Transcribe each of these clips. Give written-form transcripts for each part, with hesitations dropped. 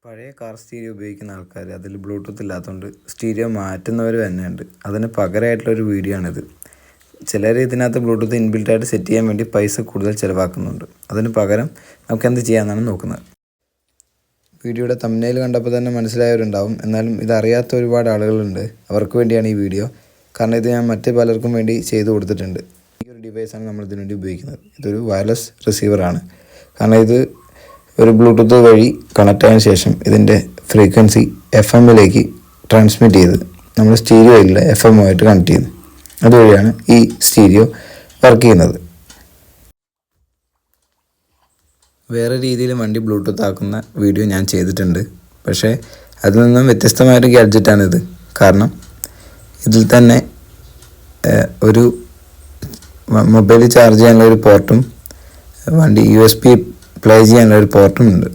പഴയ car stereo ഉപയോഗിക്കുന്ന ആൾക്കാർ അതിൽ ബ്ലൂടൂത്ത് ഇല്ലാത്തതുകൊണ്ട് സ്റ്റീരിയോ മാറ്റുന്നവർ തന്നെയുണ്ട്. അതിന് പകരമായിട്ടുള്ളൊരു വീഡിയോ ആണിത്. ചിലർ ഇതിനകത്ത് ബ്ലൂടൂത്ത് ഇൻബിൽട്ടായിട്ട് സെറ്റ് ചെയ്യാൻ വേണ്ടി പൈസ കൂടുതൽ ചിലവാക്കുന്നുണ്ട്. അതിന് പകരം നമുക്ക് എന്ത് ചെയ്യാമെന്നാണ് നോക്കുന്നത്. വീഡിയോയുടെ തംബ്നെയിൽ കണ്ടപ്പോൾ തന്നെ മനസ്സിലായവരുണ്ടാവും. എന്നാലും ഇതറിയാത്ത ഒരുപാട് ആളുകളുണ്ട്. അവർക്ക് വേണ്ടിയാണ് ഈ വീഡിയോ. കാരണം ഇത് ഞാൻ മറ്റ് പലർക്കും വേണ്ടി ചെയ്തു കൊടുത്തിട്ടുണ്ട്. ഈ ഒരു ഡിവൈസാണ് നമ്മൾ ഇതിനു വേണ്ടി ഉപയോഗിക്കുന്നത്. ഇതൊരു വയർലെസ് റിസീവറാണ്. കാരണം ഇത് ഒരു ബ്ലൂടൂത്ത് വഴി കണക്റ്റ് ആയതിനു ശേഷം ഇതിൻ്റെ ഫ്രീക്വൻസി FM-ലേക്ക് ട്രാൻസ്മിറ്റ് ചെയ്ത് നമ്മൾ സ്റ്റീരിയോയിൽ FM-ആയിട്ട് കണക്ട് ചെയ്യുന്നു. അതുവഴിയാണ് ഈ സ്റ്റീരിയോ വർക്ക് ചെയ്യുന്നത്. വേറെ രീതിയിൽ വണ്ടി ബ്ലൂടൂത്ത് ആക്കുന്ന വീഡിയോ ഞാൻ ചെയ്തിട്ടുണ്ട്. പക്ഷേ അതിൽ നിന്നും വ്യത്യസ്തമായൊരു ഗാഡ്ജറ്റാണിത്. കാരണം ഇതിൽ തന്നെ ഒരു മൊബൈൽ ചാർജ് ചെയ്യാനുള്ള ഒരു പോർട്ടും വണ്ടി USB പ്ലേ ചെയ്യാനുള്ള ഒരു പോർട്ടും ഉണ്ട്.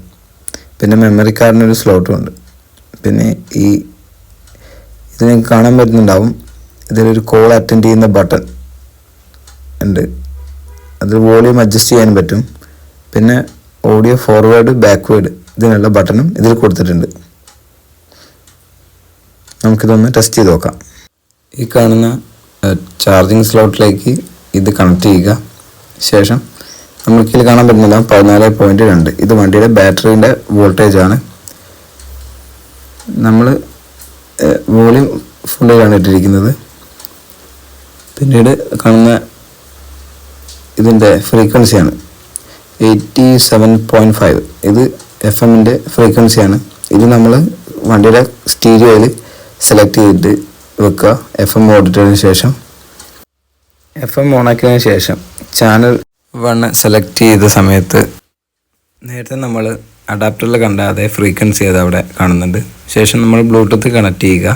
പിന്നെ മെമ്മറി കാർഡിനൊരു സ്ലോട്ടും ഉണ്ട്. പിന്നെ ഇത് നിങ്ങൾക്ക് കാണാൻ പറ്റുന്നുണ്ടാവും. ഇതിലൊരു കോൾ അറ്റൻഡ് ചെയ്യുന്ന ബട്ടൺ ഉണ്ട്. അത് വോളിയം അഡ്ജസ്റ്റ് ചെയ്യാൻ പറ്റും. പിന്നെ ഓഡിയോ ഫോർവേഡ് ബാക്ക്വേഡ് ഇതിനുള്ള ബട്ടണും ഇതിൽ കൊടുത്തിട്ടുണ്ട്. നമുക്കിതൊന്ന് ടെസ്റ്റ് ചെയ്ത് നോക്കാം. ഈ കാണുന്ന ചാർജിങ് സ്ലോട്ടിലേക്ക് ഇത് കണക്ട് ചെയ്യുക. ശേഷം നമുക്കിതിൽ കാണാൻ പറ്റുന്നില്ല 14.2. ഇത് വണ്ടിയുടെ ബാറ്ററീൻ്റെ വോൾട്ടേജാണ്. നമ്മൾ വോളിയം ഫുള്ളിലാണ് ഇട്ടിരിക്കുന്നത്. പിന്നീട് കാണുന്ന ഇതിൻ്റെ ഫ്രീക്വൻസിയാണ് 87.5. ഇത് FM-ൻ്റെ ഫ്രീക്വൻസിയാണ്. ഇത് നമ്മൾ വണ്ടിയുടെ സ്റ്റീരിയോയിൽ സെലക്ട് ചെയ്തിട്ട് വെക്കുക. FM ഓടിച്ചതിന് ശേഷം FM ഓണാക്കിയതിന് ശേഷം ചാനൽ 1 സെലക്ട് ചെയ്ത സമയത്ത് നേരത്തെ നമ്മൾ അഡാപ്റ്ററിൽ കണ്ട അതേ ഫ്രീക്വൻസി അത് അവിടെ കാണുന്നുണ്ട്. ശേഷം നമ്മൾ ബ്ലൂടൂത്ത് കണക്ട് ചെയ്യുക.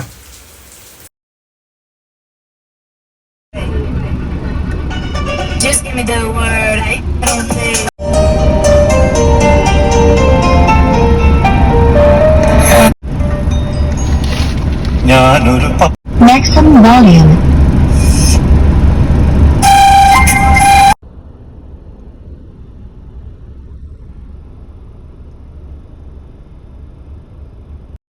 maximum volume